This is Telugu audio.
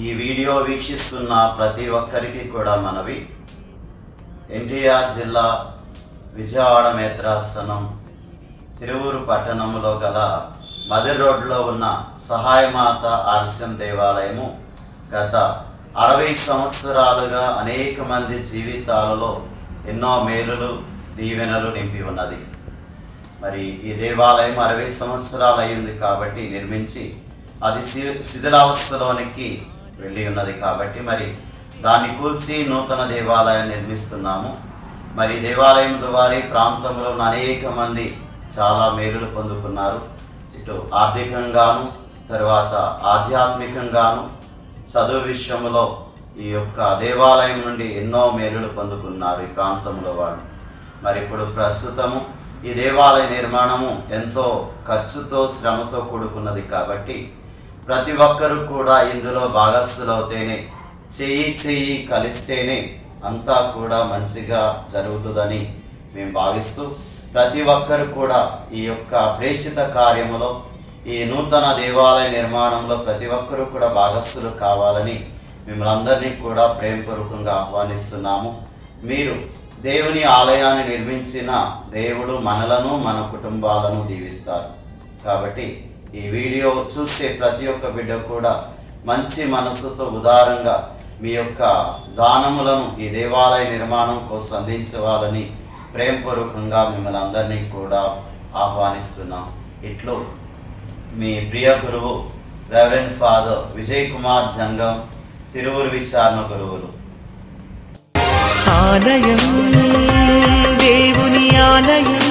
ఈ వీడియో వీక్షిస్తున్న ప్రతి ఒక్కరికి కూడా మనవి, ఎన్టీఆర్ జిల్లా విజయవాడ మేత్రాసనం తిరువూరు పట్టణంలో గల మదిర్ రోడ్లో ఉన్న సహాయమాత ఆర్స్యం దేవాలయము గత 60 సంవత్సరాలుగా అనేక మంది జీవితాలలో ఎన్నో మేలులు దీవెనలు నింపి ఉన్నది. మరి ఈ దేవాలయం 60 సంవత్సరాలు అయింది కాబట్టి నిర్మించి అది శిథిలావస్థలోనికి వెళ్ళి ఉన్నది కాబట్టి మరి దాన్ని కూల్చి నూతన దేవాలయాన్ని నిర్మిస్తున్నాము. మరి దేవాలయం ద్వారా ప్రాంతంలో అనేక మంది చాలా మేలులు పొందుకున్నారు. ఇటు ఆర్థికంగాను, తర్వాత ఆధ్యాత్మికంగాను, చదువు విషయంలో ఈ యొక్క దేవాలయం నుండి ఎన్నో మేలులు పొందుకున్నారు ఈ ప్రాంతంలో వాళ్ళు. మరి ఇప్పుడు ప్రస్తుతము ఈ దేవాలయ నిర్మాణము ఎంతో ఖర్చుతో, శ్రమతో కూడుకున్నది కాబట్టి ప్రతి ఒక్కరూ కూడా ఇందులో భాగస్థులవుతేనే, చెయ్యి కలిస్తేనే అంతా కూడా మంచిగా జరుగుతుందని మేము భావిస్తూ ప్రతి ఒక్కరు కూడా ఈ యొక్క ప్రేషిత కార్యములో, ఈ నూతన దేవాలయ నిర్మాణంలో ప్రతి ఒక్కరూ కూడా భాగస్థులు కావాలని మిమ్మల్ని అందరినీ కూడా ప్రేమపూర్వకంగా ఆహ్వానిస్తున్నాము. మీరు దేవుని ఆలయాన్ని నిర్మించిన దేవుడు మనలను, మన కుటుంబాలను దీవిస్తారు. కాబట్టి ఈ వీడియో చూసే ప్రతి ఒక్క బిడ్డ కూడా మంచి మనసుతో ఉదారంగా మీ యొక్క దానములను ఈ దేవాలయ నిర్మాణం కోసం అందించవాలని ప్రేమపూర్వకంగా మిమ్మల్ని అందరినీ కూడా ఆహ్వానిస్తున్నాం. ఇట్లు మీ ప్రియ గురువు రెవరెండ్ ఫాదర్ విజయ్ కుమార్ జంగం, తిరువూరు విచారణ గురువులు. ఆలయం దేవుని ఆలయం